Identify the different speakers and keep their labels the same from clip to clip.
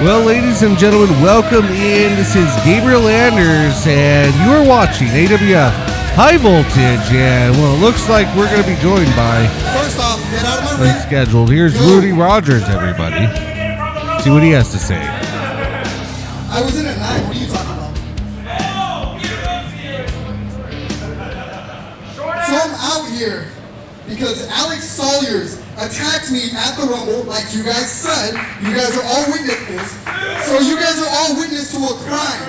Speaker 1: Well, ladies and gentlemen, welcome in. This is Gabriel Anders, and you are watching AWF High Voltage, and well, it looks like we're going to be joined by,
Speaker 2: first off, get out of my ring.
Speaker 1: Scheduled. Here's Rudy Rodgers, everybody. See what he has to say.
Speaker 2: I was in at 9. What are you talking about? So I'm out here because ALEX SALYERS attacked me at the Rumble, like you guys said. You guys are all witnesses. So you guys are all witness to a crime.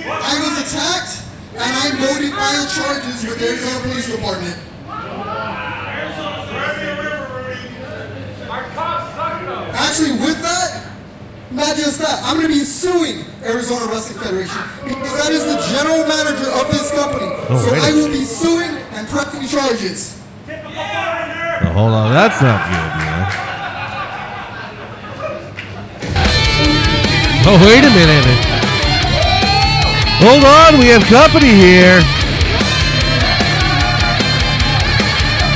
Speaker 2: I was attacked, and I voted file charges with the Arizona Police Department. Actually, with that, not just that, I'm going to be suing Arizona Wrestling Federation because that is the general manager of this company. So I will be suing and pressing charges.
Speaker 1: Well, hold on, that's not good, man. Oh, wait a minute. Hold on, we have company here.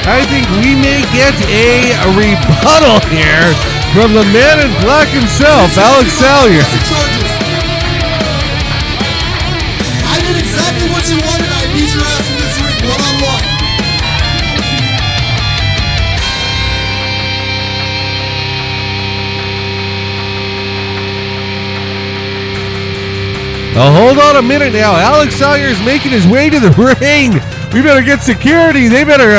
Speaker 1: I think we may get a rebuttal here from the man in black himself, ALEX SALYERS.
Speaker 2: I did exactly what you wanted. I beat your ass in this ring one-on-one.
Speaker 1: Now, hold on a minute now. ALEX SALYERS making his way to the ring. We better get security. They better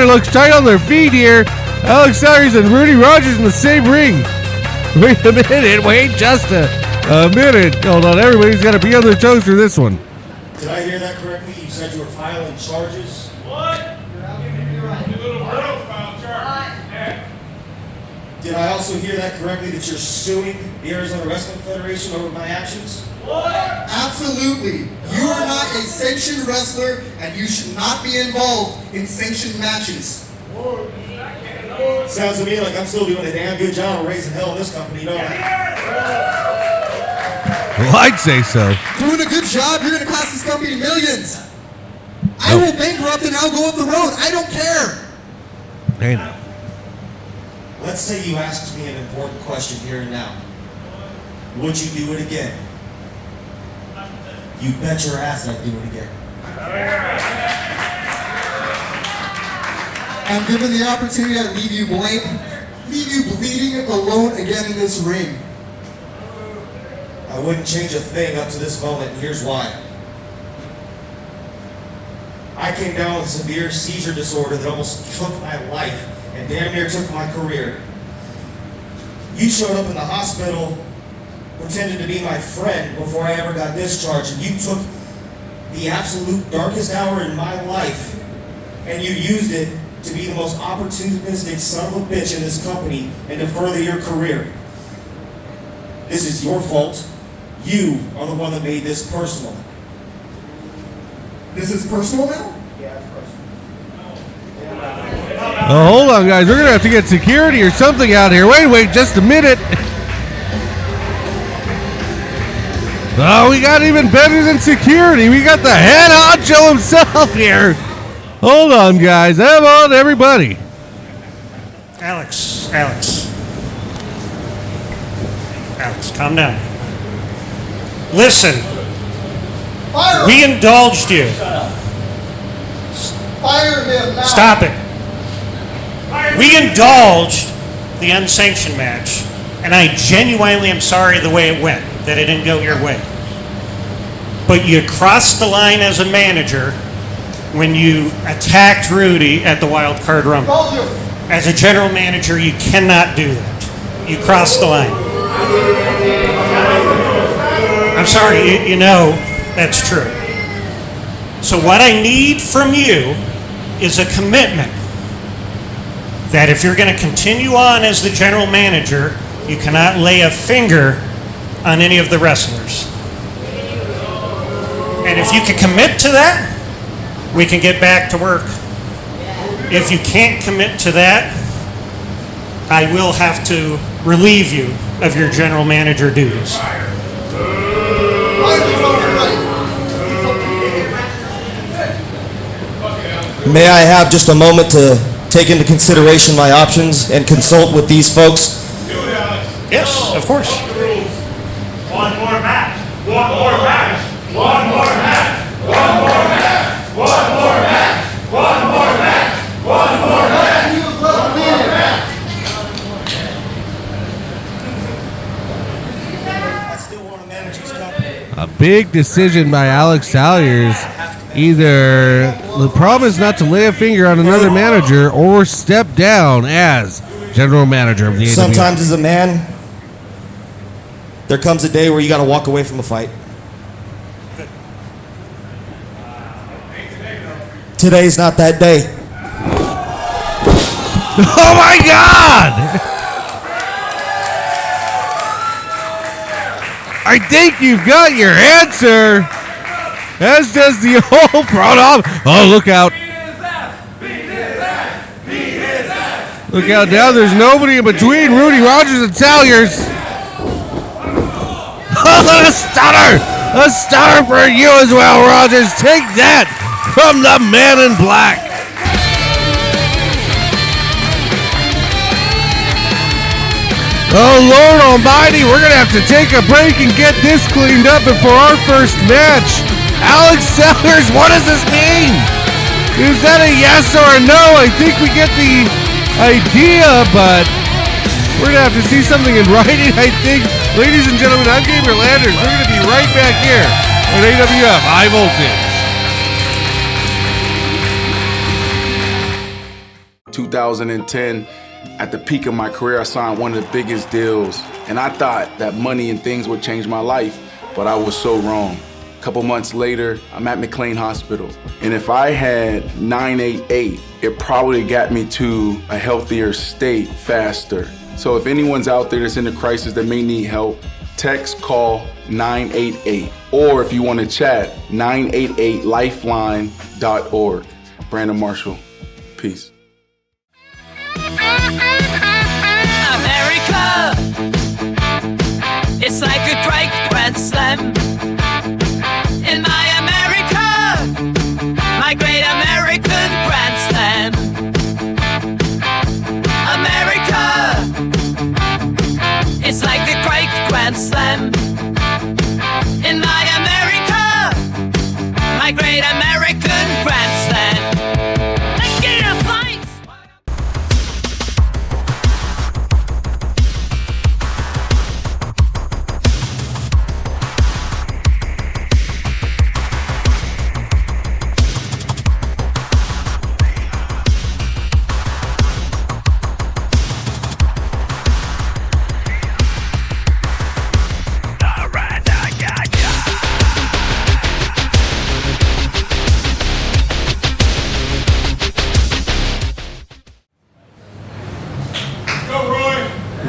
Speaker 1: look tight on their feet here. ALEX SALYERS and Rudy Rodgers in the same ring. Wait a minute. Wait just a minute. Hold on. Everybody's got to be on their toes for this one.
Speaker 3: Did I hear that correctly? You said you were filing charges?
Speaker 4: What? Your little girl filed charges.
Speaker 3: Did I also hear that correctly that you're suing the Arizona Wrestling Federation over my actions?
Speaker 4: What?
Speaker 2: Absolutely. You are not a sanctioned wrestler, and you should not be involved in sanctioned matches.
Speaker 3: Sounds to me like I'm still doing a damn good job of raising hell in this company, don't I?
Speaker 1: Well, I'd say so.
Speaker 2: Doing a good job, you're going to cost this company millions. I will bankrupt and I'll go up the road. I don't care.
Speaker 1: Hey, now.
Speaker 3: Let's say you asked me an important question here and now. Would you do it again? You bet your ass I'd do it again.
Speaker 2: And given the opportunity, I'd leave you blank, leave you bleeding alone again in this ring.
Speaker 3: I wouldn't change a thing up to this moment, and here's why. I came down with a severe seizure disorder that almost took my life and damn near took my career. You showed up in the hospital, pretended to be my friend before I ever got discharged, and you took the absolute darkest hour in my life and you used it to be the most opportunistic son of a bitch in this company and to further your career. This is your fault. You are the one that made this personal.
Speaker 2: This is personal now?
Speaker 3: Yeah, it's personal.
Speaker 1: Oh, hold on, guys. We're going to have to get security or something out here. Wait just a minute. Oh, we got even better than security. We got the head honcho himself here. Hold on, guys. Come on, everybody.
Speaker 5: Alex, calm down. Listen,
Speaker 2: Fire
Speaker 5: we indulged you.
Speaker 2: Fire him now.
Speaker 5: Stop it. We indulged the unsanctioned match, and I genuinely am sorry the way it went, that it didn't go your way. But you crossed the line as a manager when you attacked Rudy at the Wild Card Rumble. As a general manager, you cannot do that. You crossed the line. I'm sorry, you know that's true. So what I need from you is a commitment that if you're going to continue on as the general manager, you cannot lay a finger on any of the wrestlers. And if you can commit to that, we can get back to work. If you can't commit to that, I will have to relieve you of your general manager duties.
Speaker 3: May I have just a moment to take into consideration my options and consult with these folks?
Speaker 5: Yes, of course.
Speaker 1: big decision by Alex Salyers. Either promise not to lay a finger on another manager or step down as general manager of the AWF.
Speaker 3: Sometimes as a man, there comes a day where you got to walk away from a fight. Today's not that day.
Speaker 1: Oh my God! I think you've got your answer. As does the whole crowd. Oh, look out. Look out now. There's nobody in between Rudy Rogers and Salyers. Oh, a stunner. A stunner for you as well, Rogers. Take that from the man in black. Oh, Lord Almighty, we're going to have to take a break and get this cleaned up before our first match. Alex Salyers, what does this mean? Is that a yes or a no? I think we get the idea, but we're going to have to see something in writing, I think. Ladies and gentlemen, I'm Gabriel Landers. We're going to be right back here on AWF High Voltage.
Speaker 6: 2010, at the peak of my career, I signed one of the biggest deals, and I thought that money and things would change my life, but I was so wrong. A couple months later, I'm at McLean Hospital, and if I had 988, it probably got me to a healthier state faster. So if anyone's out there that's in a crisis that may need help, text, call 988, or if you want to chat, 988lifeline.org. Brandon Marshall, peace.
Speaker 7: America, it's like a great grand slam. In my America, my great American grand slam. America, it's like a great grand slam. In my America, my great American grand slam. Let's get in a fight!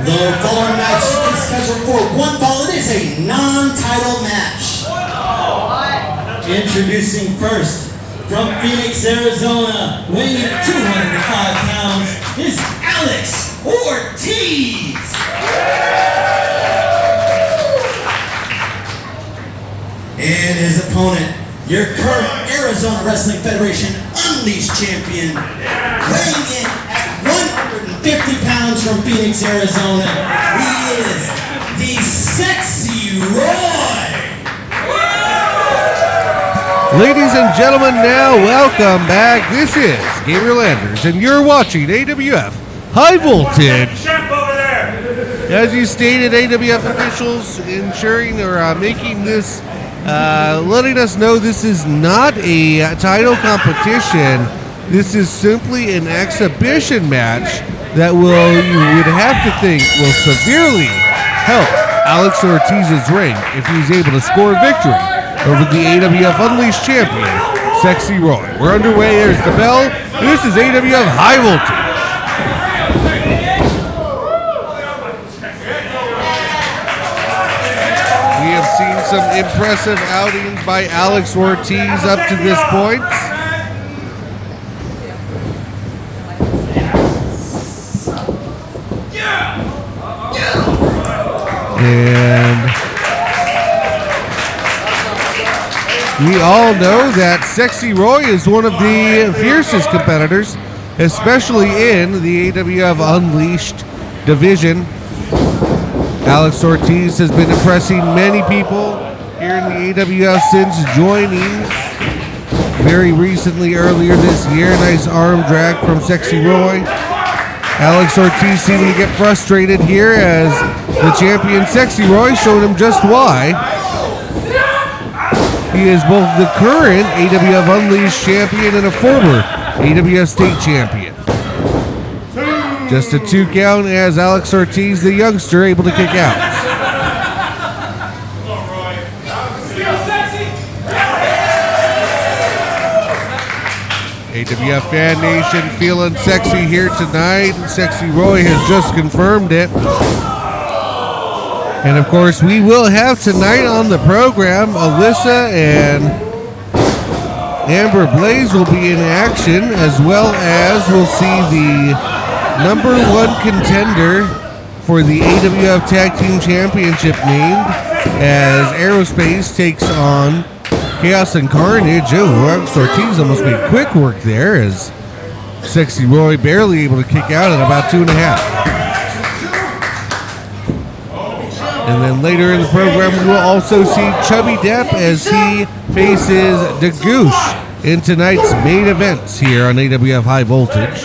Speaker 3: The following match is scheduled for one fall. It is a non-title match. Introducing first, from Phoenix, Arizona, weighing in 205 pounds, is ALEX Ortiz. And his opponent, your current Arizona Wrestling Federation Unleashed champion, weighing in at 150 pounds from Phoenix, Arizona, he is the Secy Roy.
Speaker 1: Ladies and gentlemen, now welcome back. This is Gabriel Landers, and you're watching AWF High Voltage.
Speaker 4: Chef over there.
Speaker 1: As you stated, AWF officials ensuring or making this, letting us know this is not a title competition. This is simply an exhibition match that you would have to think will severely help Alex Ortiz's reign if he's able to score a victory over the AWF Unleashed champion, Secy Roy. We're underway. There's the bell. This is AWF High Voltage. We have seen some impressive outings by Alex Ortiz up to this point. And we all know that Secy Roy is one of the fiercest competitors, especially in the AWF Unleashed division. Alex Ortiz has been impressing many people here in the AWF since joining very recently, earlier this year. Nice arm drag from Secy Roy. Alex Ortiz seeming to get frustrated here as the champion Secy Roy showed him just why. He is both the current AWF Unleashed champion and a former AWF State champion. Just a 2 count as Alex Ortiz, the youngster, able to kick out. AWF Fan Nation feeling Secy here tonight. Secy Roy has just confirmed it. And of course, we will have tonight on the program, Alissa and Amber Blaze will be in action, as well as we'll see the #1 contender for the AWF Tag Team Championship named as Aerospace takes on Kaoz and Carnage. Oh, Alex Ortiz almost made quick work there as Secy Roy barely able to kick out at about 2.5. And then later in the program, we will also see Chubby Depp as he faces the Goosh in tonight's main events here on AWF High Voltage.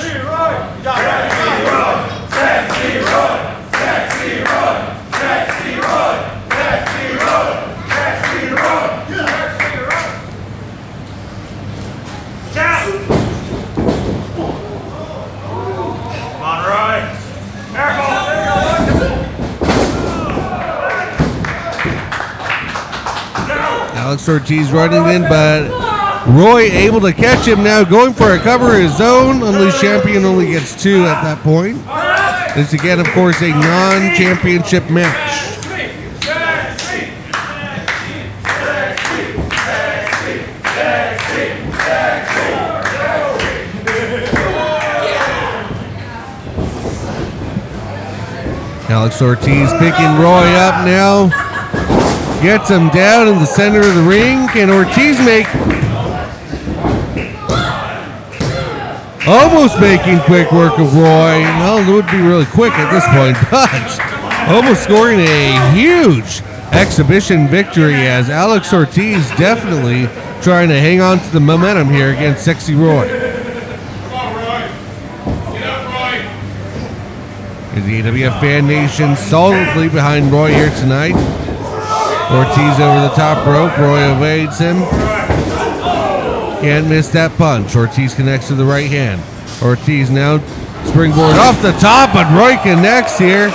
Speaker 1: Alex Ortiz running in, but Roy able to catch him now, going for a cover of his own. Unleashed champion only gets 2 at that point. This again, of course, a non-championship match. Alex Ortiz picking Roy up now. Gets him down in the center of the ring. Can Ortiz make... Almost making quick work of Roy. Well, it would be really quick at this point, but almost scoring a huge exhibition victory as Alex Ortiz definitely trying to hang on to the momentum here against Secy Roy.
Speaker 4: Come on, Roy. Get up, Roy.
Speaker 1: Is the AWF Fan Nation solidly behind Roy here tonight? Ortiz over the top rope. Roy evades him. Can't miss that punch. Ortiz connects to the right hand. Ortiz now springboard off the top, but Roy connects here.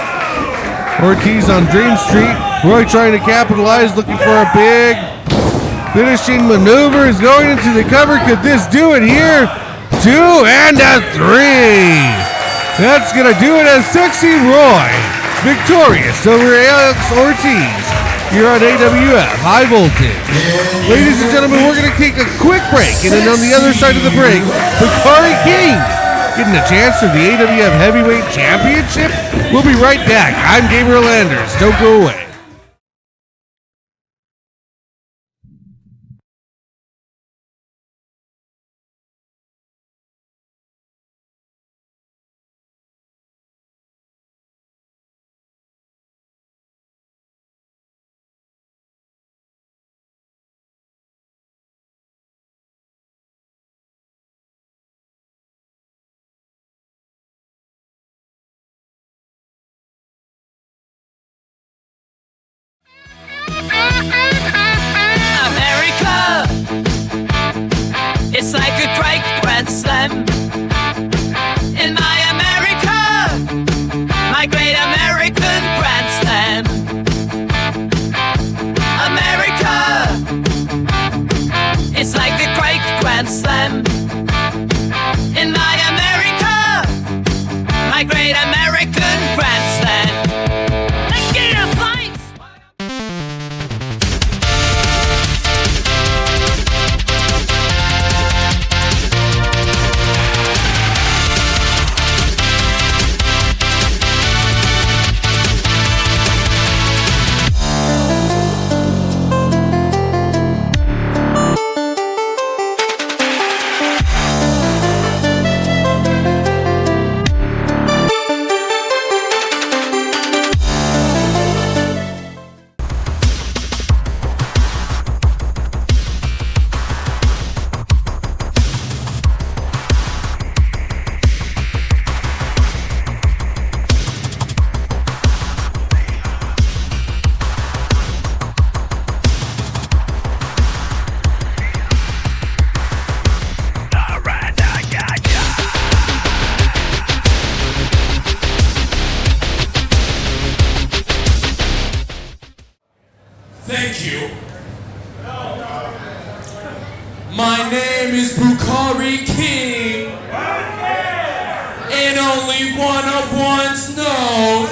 Speaker 1: Ortiz on Dream Street. Roy trying to capitalize, looking for a big finishing maneuver. Is going into the cover. Could this do it here? 2 and a 3. That's going to do it as Secy Roy victorious over Alex Ortiz here on AWF High Voltage. Ladies and gentlemen, we're going to take a quick break, and then on the other side of the break, BUKHARI King getting a chance for the AWF Heavyweight Championship. We'll be right back. I'm Gabriel Anders. Don't go away.
Speaker 8: you. My name is Bukhari King, and only one of ones knows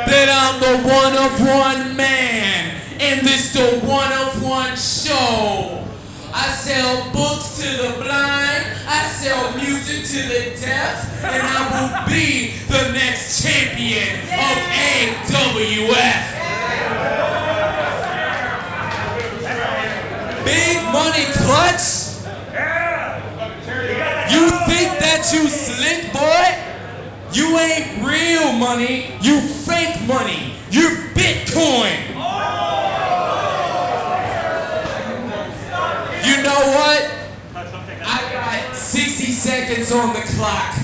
Speaker 8: that I'm the one of one man, and this the one of one show. I sell books to the blind, I sell music to the deaf, and I will be the next champion of AWF. Big Money Clutch? You think that you slick, boy? You ain't real money, you fake money, you're Bitcoin. You know what? I got 60 seconds on the clock,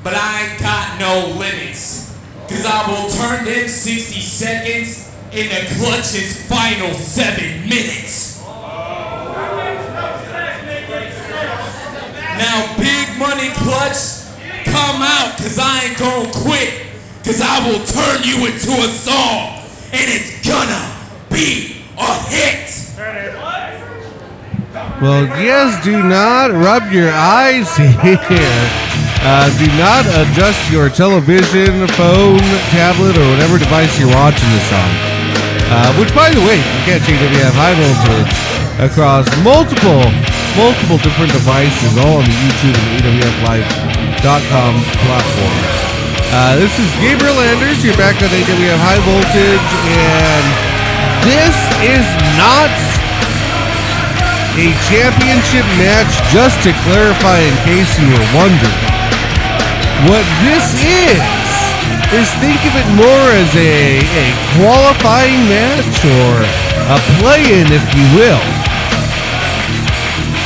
Speaker 8: but I ain't got no limits. Cause I will turn them 60 seconds into Clutch's final 7 minutes. Now Big Money Clutch, come out, cause I ain't gonna quit. Cause I will turn you into a song, and it's gonna be a hit.
Speaker 1: Well, yes, do not rub your eyes here. Do not adjust your television, phone, tablet, or whatever device you're watching this on. Which, by the way, you can catch AWF High Voltage across multiple different devices, all on the YouTube and AWFlive.com platforms. This is Gabriel Anders. You're back on AWF High Voltage, and this is not a championship match, just to clarify in case you were wondering. What this is think of it more as a qualifying match or a play-in, if you will.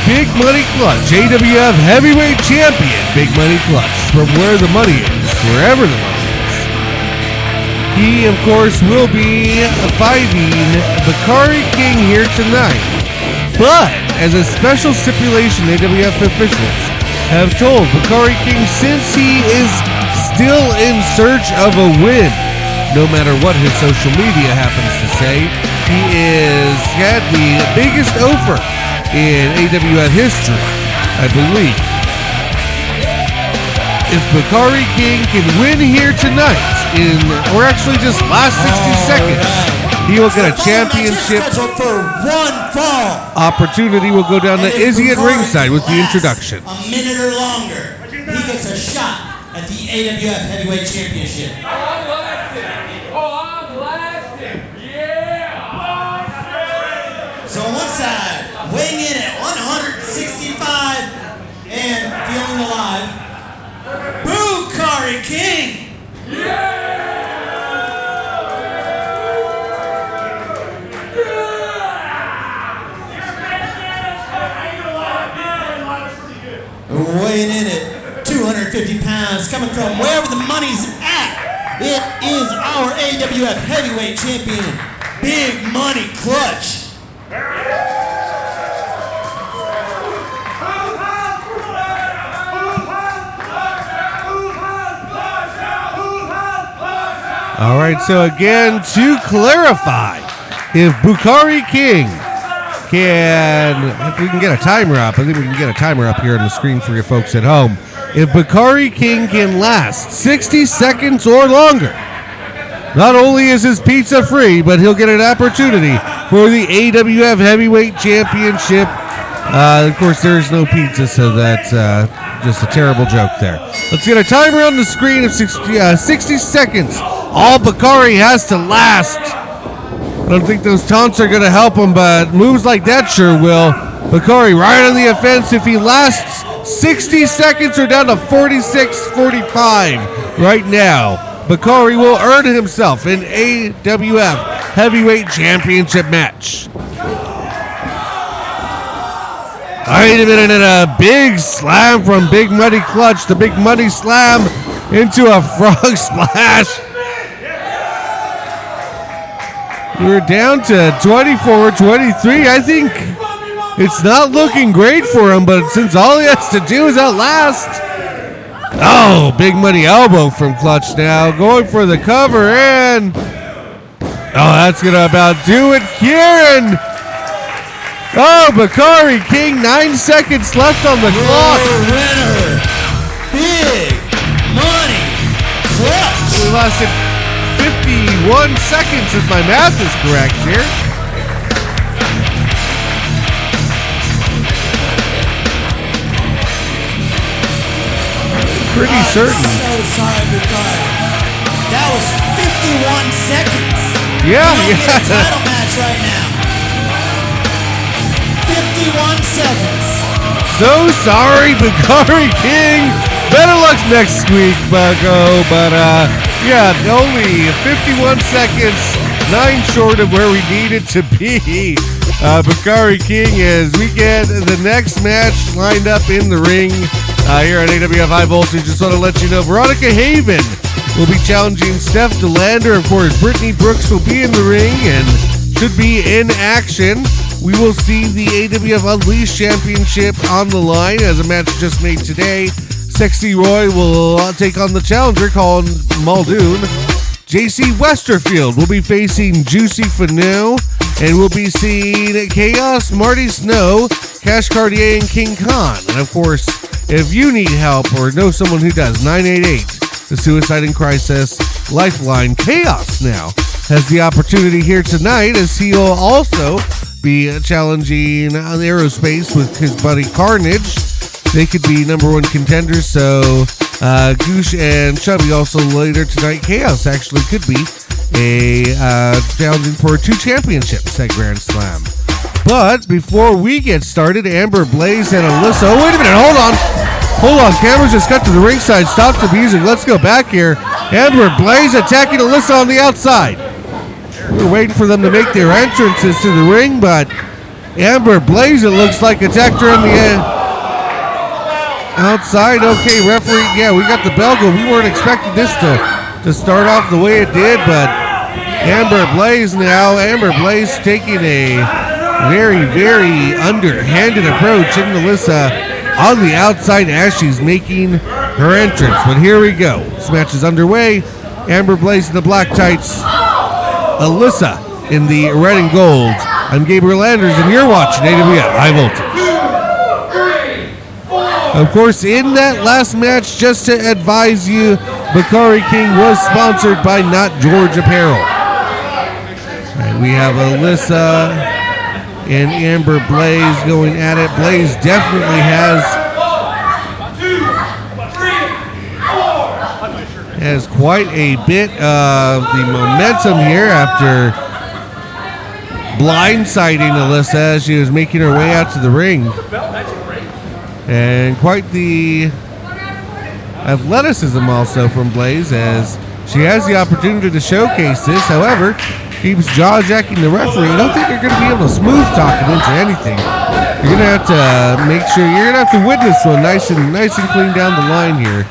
Speaker 1: Big Money Clutch, AWF Heavyweight Champion, Big Money Clutch, from where the money is, wherever the money is. He, of course, will be fighting Bukhari King here tonight. But, as a special stipulation, AWF officials have told Bukhari King, since he is still in search of a win, no matter what his social media happens to say, he is had the biggest offer in AWF history, I believe. If Bukhari King can win here tonight, or actually just last 60 seconds, he will get a championship opportunity. Will go down to Izzy at ringside with the introduction.
Speaker 3: A minute or longer, he gets a shot at the AWF Heavyweight Championship.
Speaker 4: I'm blasting. Yeah.
Speaker 3: So on one side, weighing in at 165 and feeling alive, Bukhari King. Weighing in at 250 pounds, coming from wherever the money's at, it is our AWF Heavyweight Champion, Big Money Clutch.
Speaker 1: All right, so again, to clarify, if Bukhari King can, if we can get a timer up, I think we can get a timer up here on the screen for your folks at home. If Bukhari King can last 60 seconds or longer, not only is his pizza free, but he'll get an opportunity for the AWF Heavyweight Championship. Of course, there's no pizza, so that's just a terrible joke there. Let's get a timer on the screen of 60 seconds. All Bukhari has to last. I don't think those taunts are going to help him, but moves like that sure will. Bukhari right on the offense. If he lasts 60 seconds, or down to 46-45 right now, Bukhari will earn himself an AWF Heavyweight Championship match. Wait a minute, and a big slam from Big Money Clutch. The Big Money Slam into a frog splash. We're down to 24-23. I think it's not looking great for him, but since all he has to do is outlast. Oh, Big Money elbow from Clutch now. Going for the cover, and Oh, that's going to about do it. Kieran. Oh, BUKHARI King, 9 seconds left on the clock.
Speaker 9: Winner. Big money clutch.
Speaker 1: We lasted 51 seconds if my math is correct here. Pretty certain.
Speaker 9: I'm so sorry, BUKHARI. That was 51 seconds.
Speaker 1: Yeah,
Speaker 9: You don't get a
Speaker 1: yeah.
Speaker 9: title match right now. 51 seconds.
Speaker 1: So sorry, BUKHARI King. Better luck next week, Bucko. But yeah, only 51 seconds, 9 short of where we needed to be. BUKHARI King, as we get the next match lined up in the ring here at AWF High Voltage. Just want to let you know, Veronica Haven will be challenging Steph DeLander. Of course, Brittany Brooks will be in the ring and should be in action. We will see the AWF Unleashed Championship on the line as a match just made today. Secy Roy will take on the challenger, Colin Muldoon. JC Westerfield will be facing Juicy Fanu, and we'll be seeing Kaoz, Marty Snow, Cash Cartier, and King Khan. And of course, if you need help or know someone who does, 988, the Suicide and Crisis Lifeline. Kaoz now has the opportunity here tonight, as he'll also be challenging Aerospace with his buddy Carnage. They could be number 1 contenders, so Goosh and Chubby also later tonight. Kaoz actually could be a challenging for 2 championships at Grand Slam. But before we get started, Amber, Blaze, and Alissa. Oh, wait a minute, hold on. Hold on, cameras just cut to the ringside. Stop the music. Let's go back here. Amber, Blaze attacking Alissa on the outside. We're waiting for them to make their entrances to the ring, but Amber, Blaze, it looks like, attacked her on the outside. Okay, referee. Yeah, we got the bell go. We weren't expecting this to start off the way it did, but Amber Blaze now. Amber Blaze taking a very, very underhanded approach in Alissa on the outside as she's making her entrance. But here we go. This match is underway. Amber Blaze in the black tights, Alissa in the red and gold. I'm Gabriel Anders, and you're watching AWF High Voltage. Of course, in that last match, just to advise you, BUKHARI King was sponsored by Not George Apparel. And we have Alissa and Amber Blaze going at it. Blaze definitely has quite a bit of the momentum here after blindsiding Alissa as she was making her way out to the ring. And quite the athleticism also from Blaze, as she has the opportunity to showcase this. However, keeps jaw-jacking the referee. I don't think you're going to be able to smooth talk it into anything. You're going to have to make sure, you're going to have to witness one nice and clean down the line here,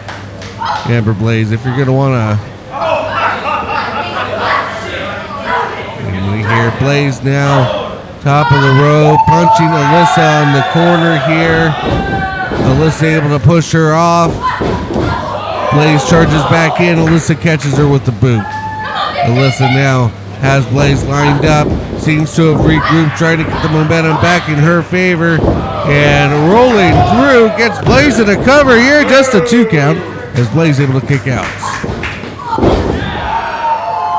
Speaker 1: Amber Blaze, if you're going to want to. And we hear Blaze now, top of the row, punching Alissa on the corner here. Alissa able to push her off. Blaze charges back in. Alissa catches her with the boot. Alissa now has Blaze lined up. Seems to have regrouped, trying to get the momentum back in her favor. And rolling through, gets Blaze in a cover here. Just a 2 count as Blaze able to kick out.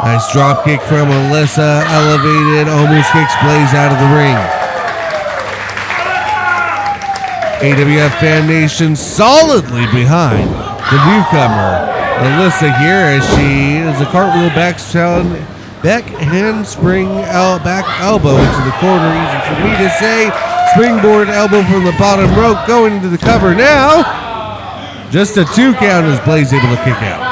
Speaker 1: Nice drop kick from Alissa. Elevated, almost kicks Blaze out of the ring. AWF Fan Nation solidly behind the newcomer, Alissa, here, as she is a cartwheel back handspring back elbow into the corner. Easy for me to say. Springboard elbow from the bottom rope, going into the cover now. Just a 2 count as Blaze able to kick out.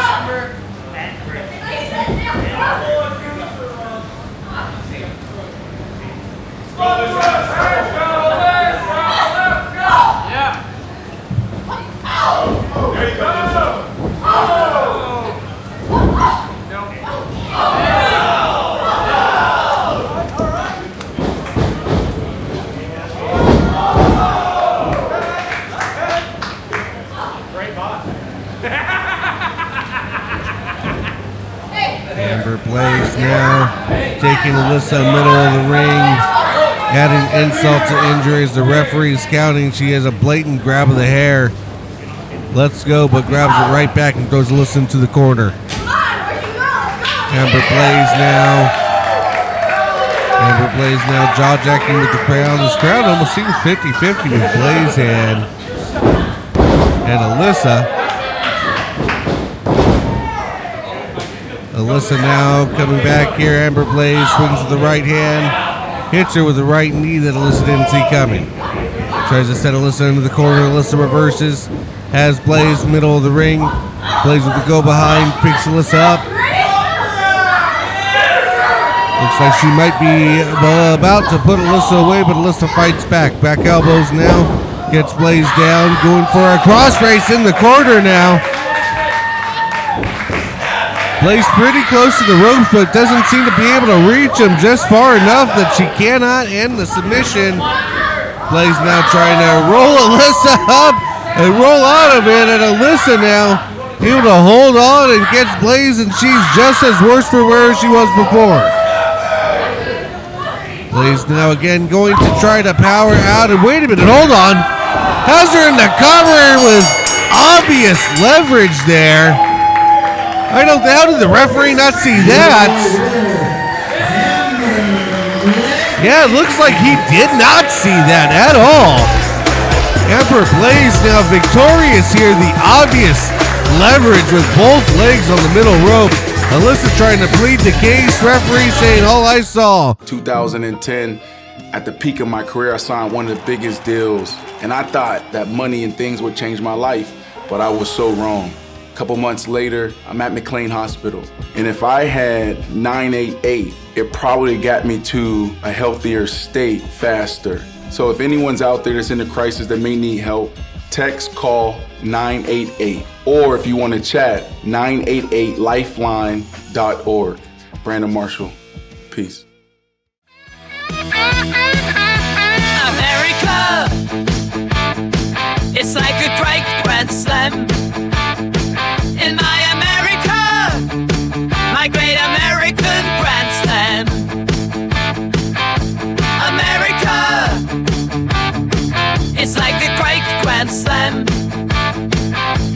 Speaker 1: Amber Blaze now taking Alissa middle of the ring, adding insult to injury as the referee's counting. She has a blatant grab of the hair. Let's go, but grabs it right back and throws Alissa into the corner. Amber Blaze now. Amber Blaze now jaw-jacking with the crowd. This crowd almost seems 50-50 with Blaze and Alissa. Alissa now coming back here. Amber Blaze swings with the right hand, hits her with the right knee that Alissa didn't see coming. Tries to set Alissa into the corner. Alissa reverses, has Blaze middle of the ring. Blaze with the go behind, picks Alissa up. Looks like she might be about to put Alissa away, but Alissa fights back. Back elbows now, gets Blaze down, going for a cross race in the corner now. Blaze pretty close to the ropes, but doesn't seem to be able to reach him just far enough that she cannot end the submission. Blaze now trying to roll Alissa up and roll out of it, and Alissa now able to hold on and gets Blaze, and she's just as worse for wear as she was before. Blaze now again going to try to power out, and wait a minute, hold on. Has her in the cover with obvious leverage there. How did the referee not see that? Yeah, it looks like he did not see that at all. Amber Blaze now victorious here. The obvious leverage with both legs on the middle rope. Alissa trying to plead the case. Referee saying all I saw.
Speaker 6: 2010, at the peak of my career, I signed one of the biggest deals. And I thought that money and things would change my life, but I was so wrong. A couple months later, I'm at McLean Hospital. And if I had 988, it probably got me to a healthier state faster. So if anyone's out there that's in a crisis that may need help, text, call 988. Or if you want to chat, 988lifeline.org. Brandon Marshall, peace.
Speaker 7: America, it's like a great grand slam. In my America, my great American grand slam. America, it's like a great grand slam.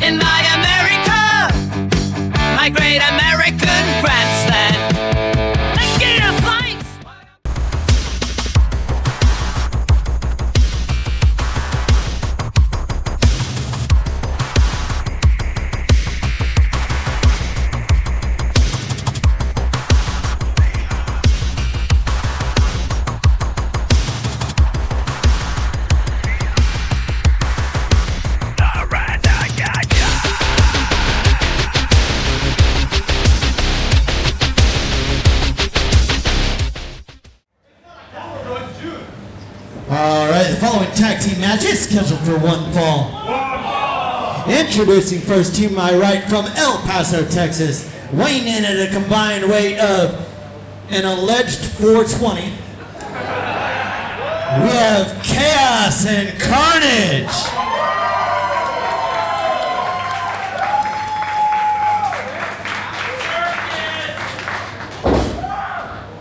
Speaker 7: In my America, my great American grand slam. Let's get in a fight!
Speaker 9: Alright, the following tag team match is scheduled for one fall. Introducing first to my right from El Paso, Texas, weighing in at a combined weight of an alleged 420. We have Kaoz and Carnage.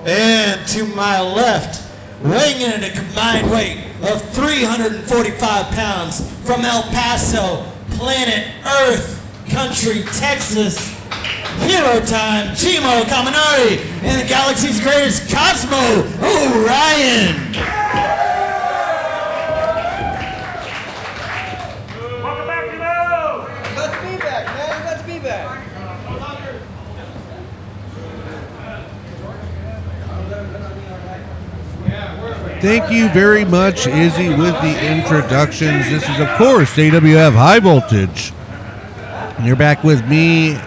Speaker 9: And to my left, weighing in at a combined weight of 345 pounds from El Paso, planet Earth, country Texas, hero time, Chimo Kaminari, and the galaxy's greatest Cosmo, Orion.
Speaker 4: Welcome back to Mo!
Speaker 10: Let's be back, man. Let's be back.
Speaker 1: Thank you very much, Izzy, with the introductions. This is, of course, AWF High Voltage. And you're back with me,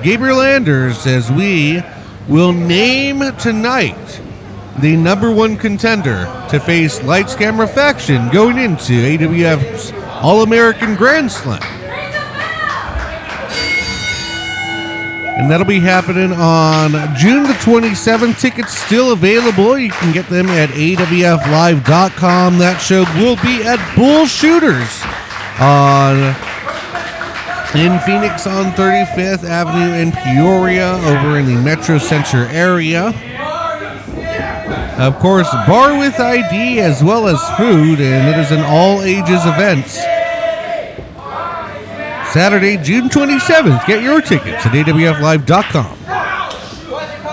Speaker 1: Gabriel Anders, as we will name tonight the number one contender to face Lights Camera Faction going into AWF's All-American Grand Slam. And that'll be happening on June the 27th. Tickets still available. You can get them at awflive.com. That show will be at Bull Shooters on in Phoenix on 35th Avenue in Peoria, over in the Metro Center area. Of course, bar with ID as well as food, and it is an all-ages event. Saturday, June 27th. Get your tickets at awflive.com.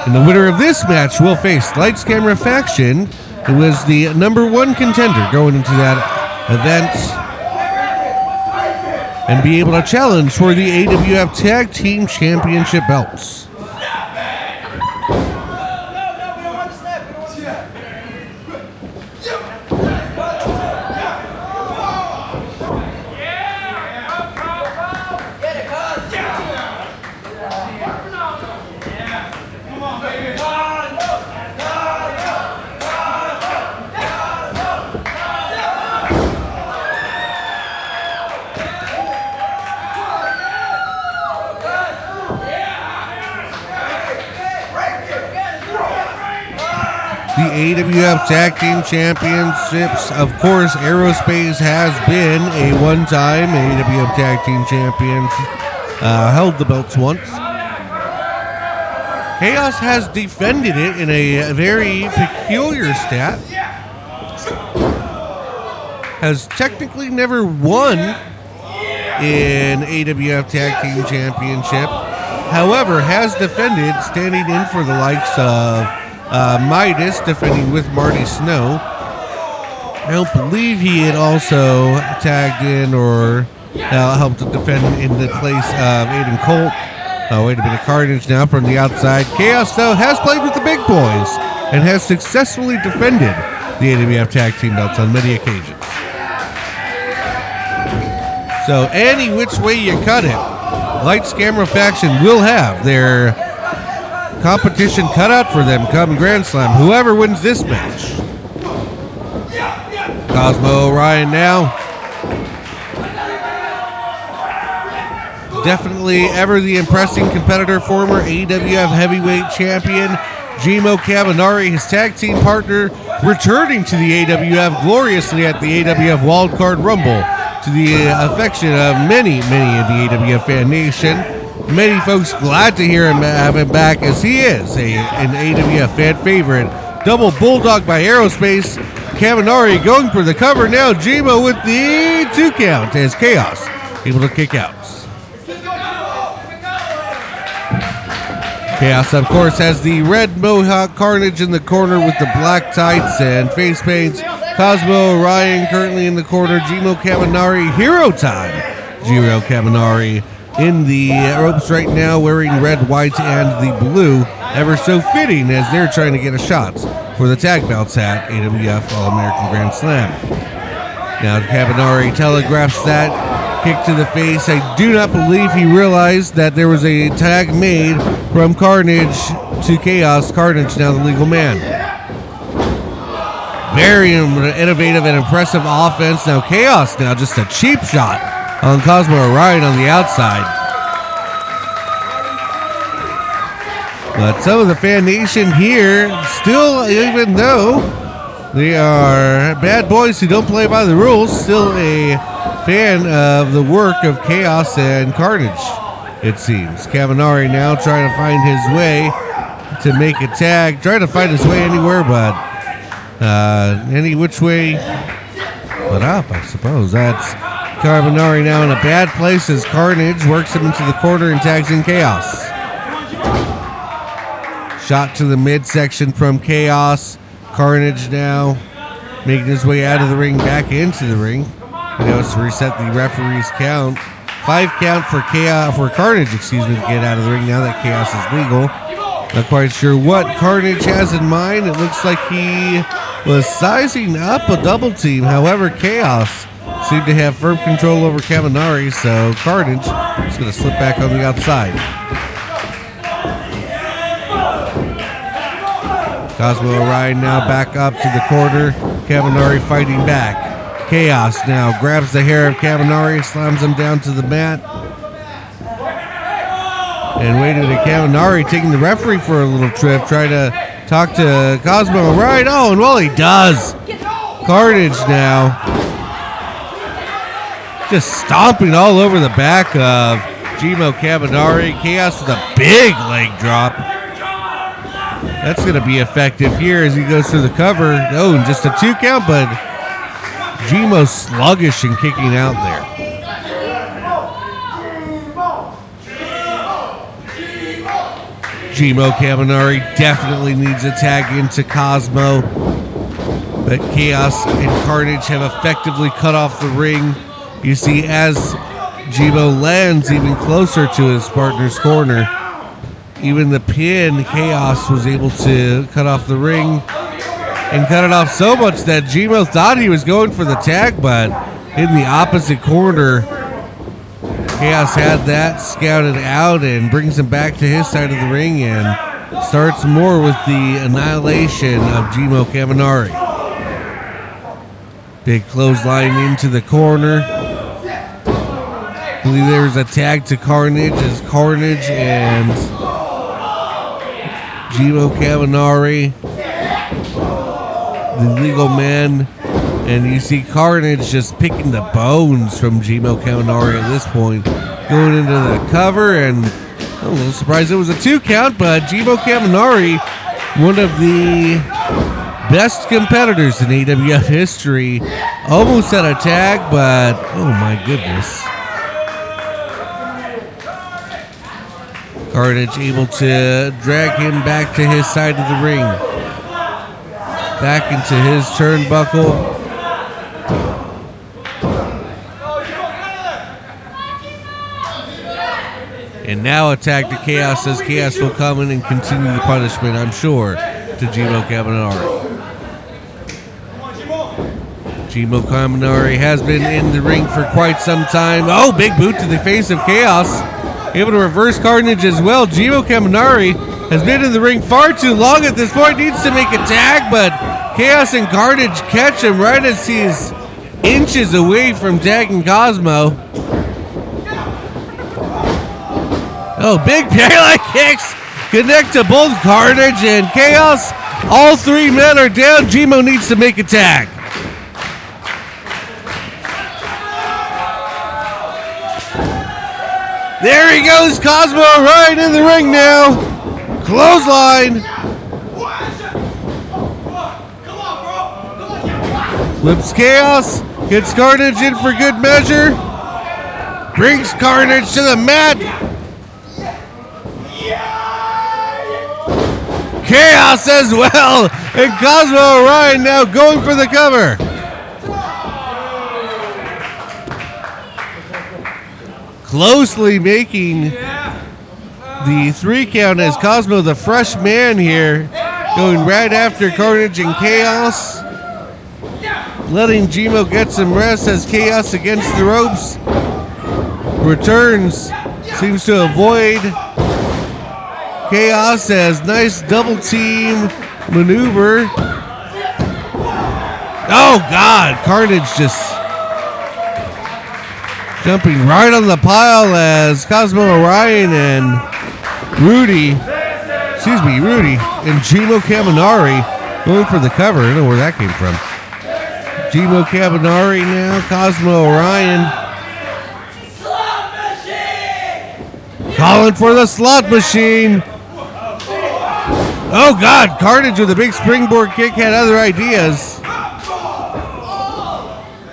Speaker 1: And the winner of this match will face Lights Camera Faction, who was the #1 contender going into that event, and be able to challenge for the AWF Tag Team Championship belts. The AWF Tag Team Championships, of course, Aerospace has been a one-time AWF Tag Team Champion, held the belts once. Kaoz has defended it in a very peculiar stat. Has technically never won in AWF Tag Team Championship. However, has defended, standing in for the likes of Midas, defending with Marty Snow. I don't believe he had also tagged in or helped to defend in the place of Aiden Colt. Oh, wait a minute, Carnage now from the outside. Kaoz, though, has played with the big boys and has successfully defended the AWF Tag Team belts on many occasions. So any which way you cut it, Lights Camera Faction will have their competition cut out for them come Grand Slam. Whoever wins this match. Cosmo Orion now. Definitely ever the impressing competitor, former AWF Heavyweight Champion Jimo Kaminari, his tag team partner, returning to the AWF gloriously at the AWF Wildcard Rumble, to the affection of many of the AWF fan nation. Many folks glad to hear him have him back, as he is an AWF fan favorite. Double bulldog by Aerospace. Kaminari going for the cover now. Jimo with the 2 count as Kaoz able to kick out. Kaoz, of course, has the red mohawk Carnage in the corner with the black tights and face paints. Cosmo Orion currently in the corner. Jimo Kaminari, hero time. Jiro Kaminari in the ropes right now, wearing red, white, and the blue. Ever so fitting as they're trying to get a shot for the tag belts at AWF All-American Grand Slam. Now Kaminari telegraphs that kick to the face. I do not believe he realized that there was a tag made from Carnage to Kaoz. Carnage now the legal man. Very innovative and impressive offense. Now Kaoz now just a cheap shot on Cosmo Orion on the outside. But some of the fan nation here still, even though they are bad boys who don't play by the rules, still a fan of the work of Kaoz and Carnage, it seems. Kaminari now trying to find his way to make a tag, trying to find his way anywhere but any which way but up, I suppose. That's Kaminari now in a bad place as Carnage works him into the corner and tags in Kaoz. Shot to the midsection from Kaoz. Carnage now making his way out of the ring, back into the ring. He knows to reset the referee's count. 5 count for Carnage, to get out of the ring now that Kaoz is legal. Not quite sure what Carnage has in mind. It looks like he was sizing up a double team. However, Kaoz seemed to have firm control over Kaminari, so Carnage is going to slip back on the outside. Cosmo Orion now back up to the corner. Kaminari fighting back. Kaoz now grabs the hair of Kaminari, slams him down to the mat. And waiting to Kaminari, taking the referee for a little trip, trying to talk to Cosmo Orion. Oh, and well, he does. Carnage now just stomping all over the back of Gmo Kaminari. Kaoz with a big leg drop. That's going to be effective here as he goes through the cover. Oh, and just a 2 count, but Gmo sluggish and kicking out there. Gmo Kaminari definitely needs a tag into Cosmo, but Kaoz and Carnage have effectively cut off the ring. You see, as Gmo lands even closer to his partner's corner, even the pin, Kaoz was able to cut off the ring and cut it off so much that Gmo thought he was going for the tag, but in the opposite corner, Kaoz had that scouted out and brings him back to his side of the ring and starts more with the annihilation of Gmo Kaminari. Big clothesline into the corner. I believe there was a tag to Carnage as Carnage and Gmo Kaminari, the legal man, and you see Carnage just picking the bones from Gmo Kaminari at this point, going into the cover, and I'm a little surprised it was a 2 count, but Gmo Kaminari, one of the best competitors in AWF history, almost had a tag, but oh my goodness. Carnage able to drag him back to his side of the ring. Back into his turnbuckle. And now a tag to Kaoz as Kaoz will come in and continue the punishment, I'm sure, to Gmo Kaminari. Gmo Kaminari has been in the ring for quite some time. Oh, big boot to the face of Kaoz. Able to reverse Carnage as well. Gmo Kaminari has been in the ring far too long at this point. Needs to make a tag, but Kaoz and Carnage catch him right as he's inches away from tagging Cosmo. Oh, big parallel kicks connect to both Carnage and Kaoz. All 3 men are down. Gmo needs to make a tag. There he goes, Cosmo right in the ring now. Clothesline. Flips Kaoz, gets Carnage in for good measure. Brings Carnage to the mat. Kaoz as well. And Cosmo Orion now going for the cover. Closely making the 3 count as Cosmo, the fresh man here, going right after Carnage and Kaoz. Letting Gmo get some rest as Kaoz against the ropes. Returns, seems to avoid. Kaoz has nice double team maneuver. Oh God, Carnage just jumping right on the pile as Cosmo Orion and Rudy and Gmo Kaminari going for the cover. I don't know where that came from. Gmo Kaminari now, Cosmo Orion calling for the slot machine. Oh God, Carnage with a big springboard kick had other ideas.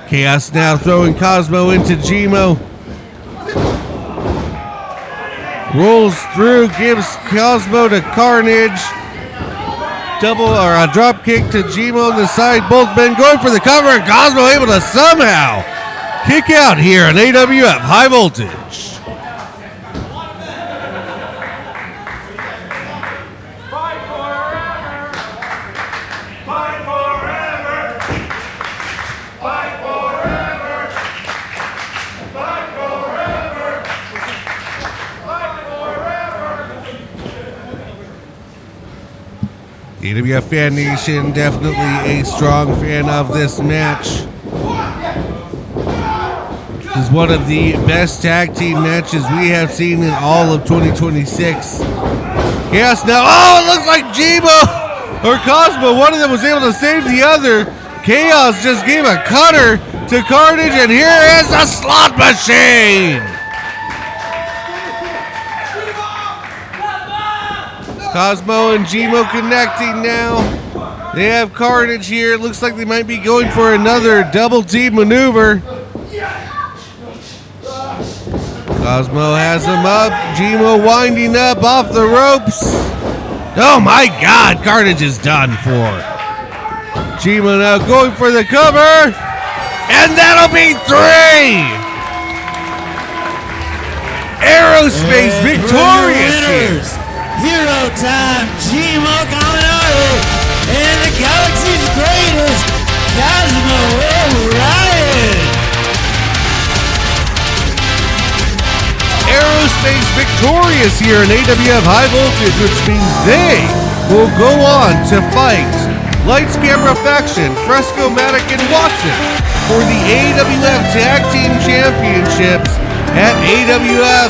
Speaker 1: Kaoz now throwing Cosmo into Gmo. Rolls through, gives Cosmo to Carnage. Double or a drop kick to Gmo on the side. Both men going for the cover, and Cosmo able to somehow kick out here on AWF High Voltage. AWF Fan Nation, definitely a strong fan of this match. This is one of the best tag team matches we have seen in all of 2026. Kaoz now, oh, it looks like Gmo or Cosmo, one of them was able to save the other. Kaoz just gave a cutter to Carnage, and here is the slot machine. Cosmo and Gmo connecting now. They have Carnage here. It looks like they might be going for another double team maneuver. Cosmo has him up. Gmo winding up off the ropes. Oh my God, Carnage is done for. Gmo now going for the cover. And that'll be 3. Aerospace victorious here.
Speaker 9: Hero time, Gmo Kaminari, and the Galaxy's greatest, Cosmo Orion.
Speaker 1: Aerospace victorious here in AWF High Voltage, which means they will go on to fight Lights Camera Faction, Fresco-Matic, and Watson for the AWF Tag Team Championships at AWF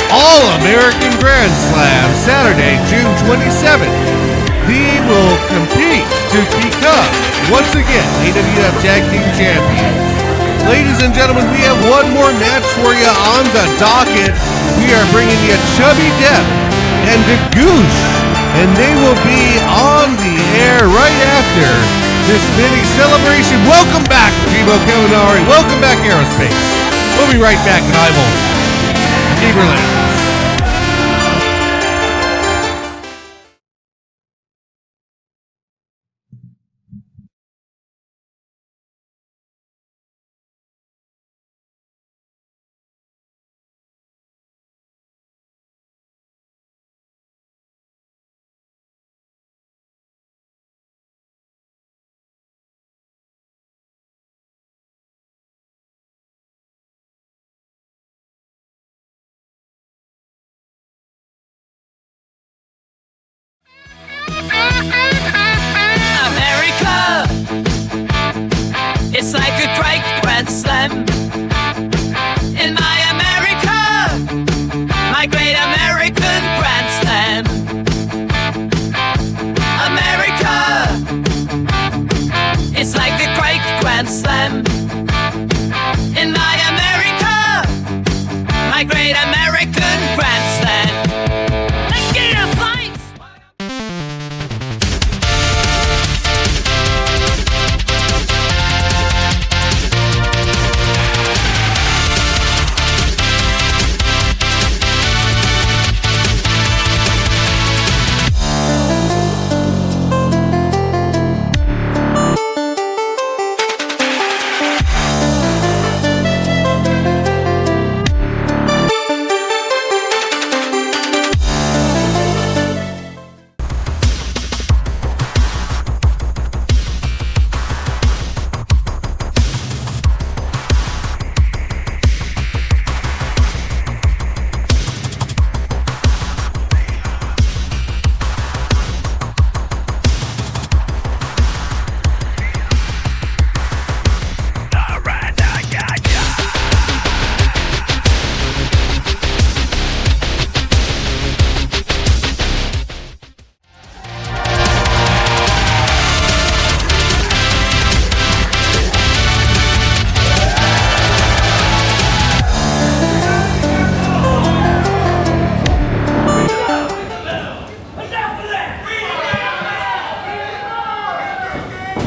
Speaker 1: All-American Grand Slam, Saturday, June 27th. They will compete to become, once again, AWF Tag Team Champions. Ladies and gentlemen, we have one more match for you on the docket. We are bringing you Chubby Depp and the Goosh, and they will be on the air right after this mini celebration. Welcome back, Gmo Kaminari. Welcome back, Aerospace. We'll be right back in High Voltage. Gabriel.
Speaker 7: America, it's like a great grand slam. In my America, my great American grand slam. America, it's like a great grand slam. In my America, my great American grand slam. Let's get in a fight!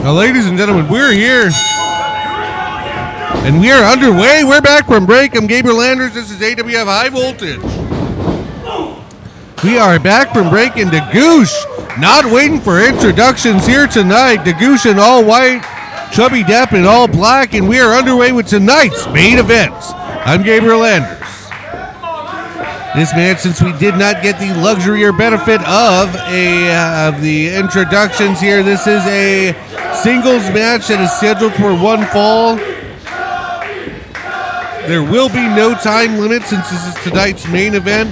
Speaker 1: Now, ladies and gentlemen, we're here, and we are underway. We're back from break. I'm Gabriel Landers. This is AWF High Voltage. We are back from break, and the Goosh not waiting for introductions here tonight. The Goosh in all white, Chubby Depp in all black, and we are underway with tonight's main event. I'm Gabriel Landers. This match, since we did not get the luxury or benefit of the introductions here, this is a singles match that is scheduled for one fall. There will be no time limit since this is tonight's main event.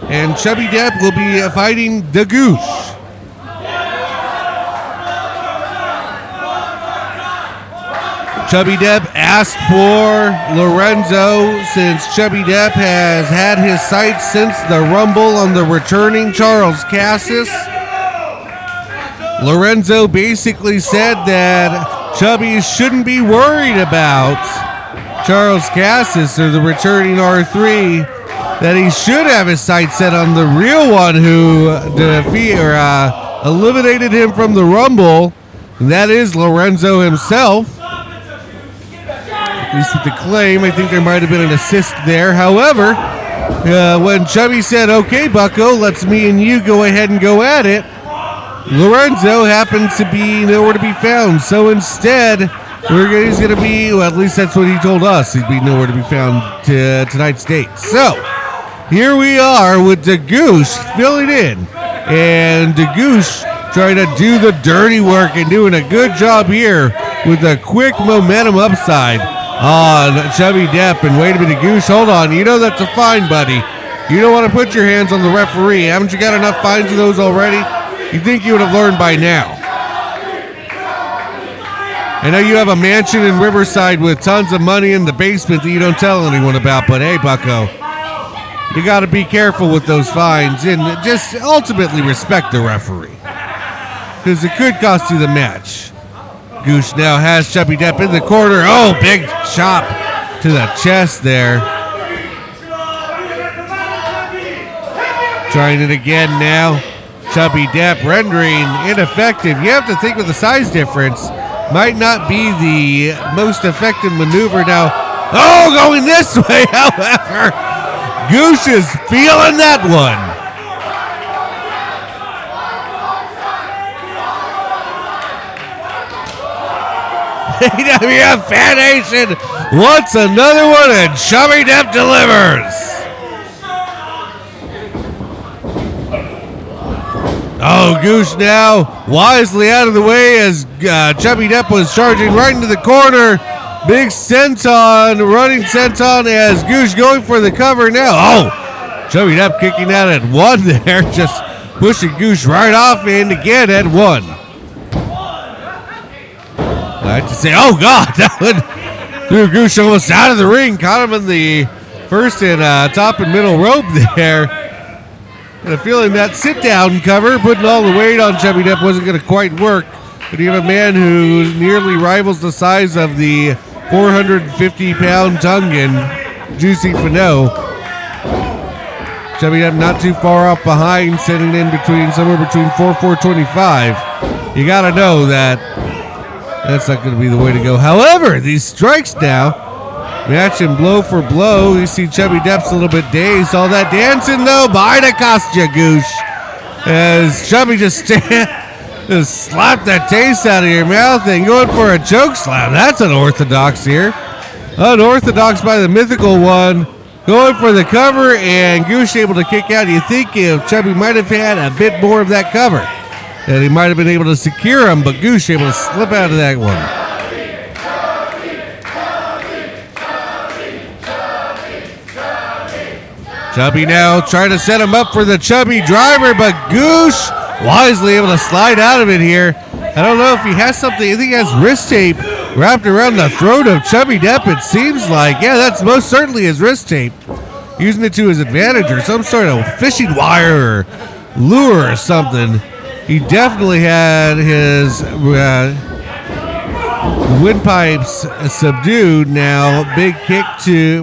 Speaker 1: And Chubby Depp will be fighting the Goosh. Chubby Depp asked for Lorenzo, since Chubby Depp has had his sights since the Rumble on the returning Charles Cassis. Lorenzo basically said that Chubby shouldn't be worried about Charles Cassis or the returning R3 that he should have his sights set on the real one who eliminated him from the Rumble. And that is Lorenzo himself. At least with the claim, I think there might have been an assist there. However, when Chubby said, "Okay, Bucko, let's me and you go ahead and go at it," Lorenzo happened to be nowhere to be found. So instead, he's going to be, well, at least that's what he told us. He'd be nowhere to be found tonight's date. So here we are with the Goosh filling in. And the Goosh trying to do the dirty work and doing a good job here with a quick momentum upside on Chubby Depp. And wait a minute, Goosh, hold on. You know that's a fine, buddy. You don't want to put your hands on the referee. Haven't you got enough fines of those already? You think you would have learned by now. I know you have a mansion in Riverside with tons of money in the basement that you don't tell anyone about, but hey, Bucko, you got to be careful with those fines and just ultimately respect the referee, because it could cost you the match. Goosh now has Chubby Depp in the corner. Oh, big chop to the chest there. Trying it again now. Chubby Depp rendering ineffective. You have to think with the size difference, might not be the most effective maneuver now. Oh, going this way, however. Goosh is feeling that one. AWF Fan Nation wants another one, and Chubby Depp delivers. Oh, Goosh now wisely out of the way as Chubby Depp was charging right into the corner. Big senton, running senton as Goosh going for the cover now. Oh, Chubby Depp kicking out at one there, just pushing Goosh right off and again at one. I have to say, oh God, that one threw Goosh almost out of the ring. Caught him in the first and top and middle rope there. And a feeling that sit-down cover, putting all the weight on Chubby Depp, wasn't going to quite work. But you have a man who nearly rivals the size of the 450-pound Tongan, Juicy Fano. Chubby Depp not too far off behind, sitting in between somewhere between 425. You got to know that that's not going to be the way to go. However, these strikes now, matching blow for blow. You see Chubby Depp's a little bit dazed. All that dancing, though, might have cost you, Goosh. As Chubby just slapped that taste out of your mouth and going for a choke slam. That's unorthodox here. Unorthodox by the mythical one. Going for the cover, and Goosh able to kick out. You think if Chubby might have had a bit more of that cover, that he might have been able to secure him, but Goosh able to slip out of that one. Chubby now trying to set him up for the Chubby driver, but Goosh wisely able to slide out of it here. I don't know if he has something. I think he has wrist tape wrapped around the throat of Chubby Depp, it seems like. Yeah, that's most certainly his wrist tape. Using it to his advantage, or some sort of fishing wire or lure or something. He definitely had his windpipes subdued now. Big kick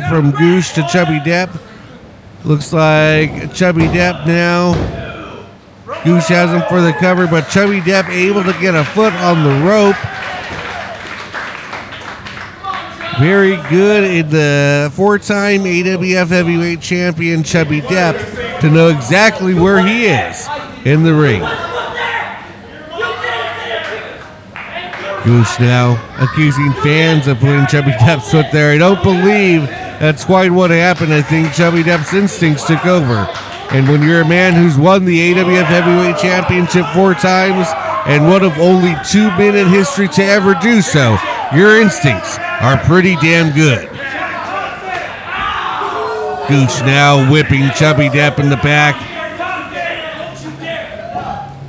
Speaker 1: from Goosh to Chubby Depp. Looks like Chubby Depp now. Goosh has him for the cover, but Chubby Depp able to get a foot on the rope. Very good in the four-time AWF Heavyweight Champion Chubby Depp to know exactly where he is in the ring. Goosh now accusing fans of putting Chubby Depp's foot there. I don't believe that's quite what happened. I think Chubby Depp's instincts took over. And when you're a man who's won the AWF Heavyweight Championship 4 times and one of only 2 men in history to ever do so, your instincts are pretty damn good. Goosh now whipping Chubby Depp in the back.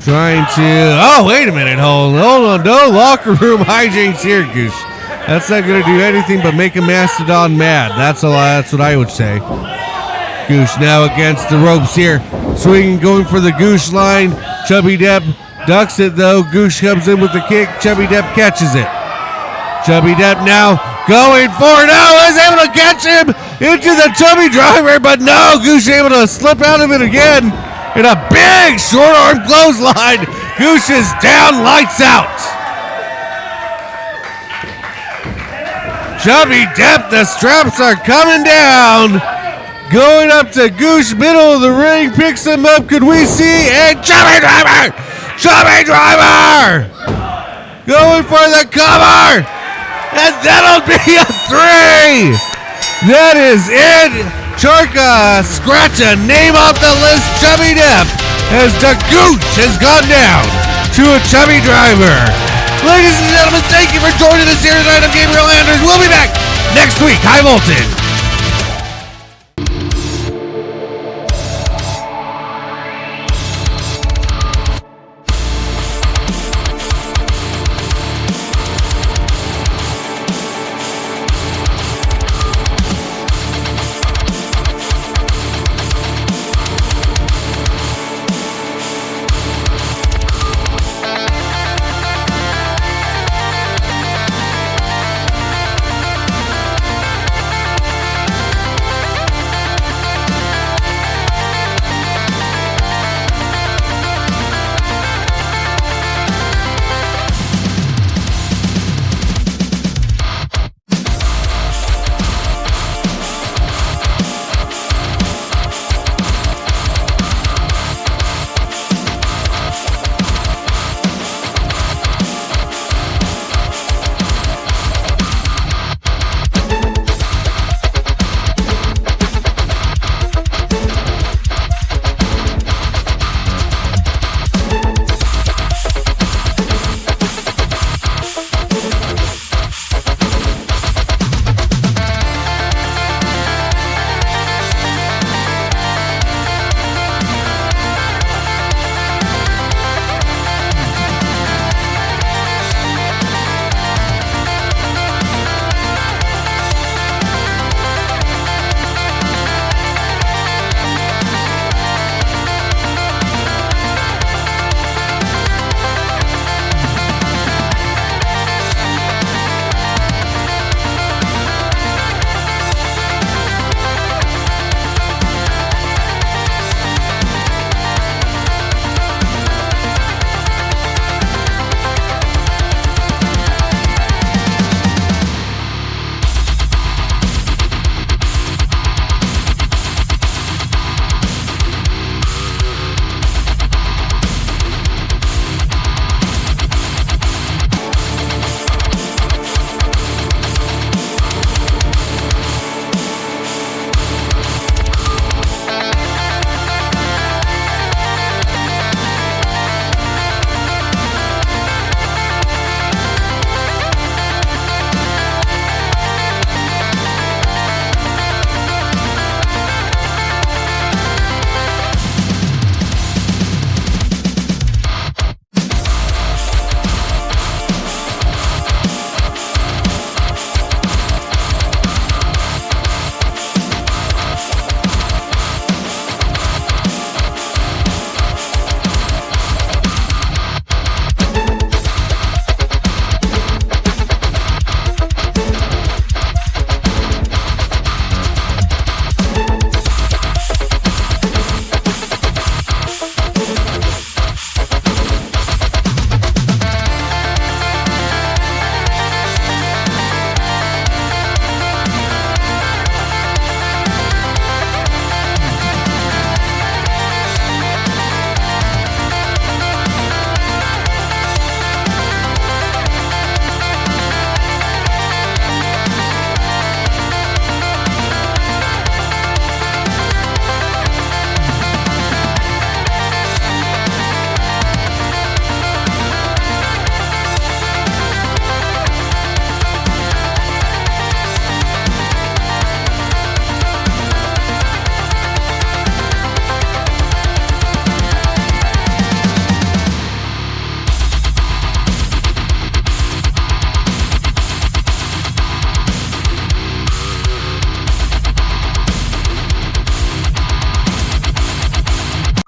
Speaker 1: Trying to, oh, wait a minute, hold on, no locker room hijinks here, Goosh. That's not going to do anything but make a Mastodon mad. That's what I would say. Goosh now against the ropes here. Swinging, going for the Goosh line. Chubby Depp ducks it, though. Goosh comes in with the kick. Chubby Depp catches it. Chubby Depp now Going for it now, is able to catch him into the chubby driver, but no, Goosh able to slip out of it again in a big short arm clothesline. Goosh is down, lights out. Chubby Depp, the straps are coming down. Going up to Goosh, middle of the ring, picks him up. Could we see a chubby driver? Chubby driver! Going for the cover! And that'll be a 3! That is it! Charka, scratch a name off the list, Chubby Depp, as the Gooch has gone down to a chubby driver. Ladies and gentlemen, thank you for joining us here tonight. I'm Gabriel Anders. We'll be back next week. High Voltage.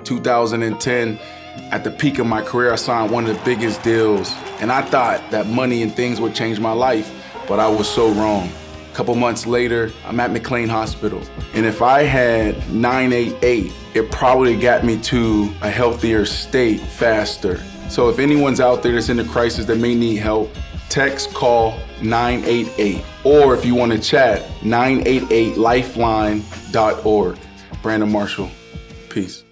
Speaker 6: 2010, at the peak of my career, I signed one of the biggest deals. And I thought that money and things would change my life, but I was so wrong. A couple months later, I'm at McLean Hospital. And if I had 988, it probably got me to a healthier state faster. So if anyone's out there that's in a crisis that may need help, text, call 988. Or if you want to chat, 988lifeline.org. Brandon Marshall, peace.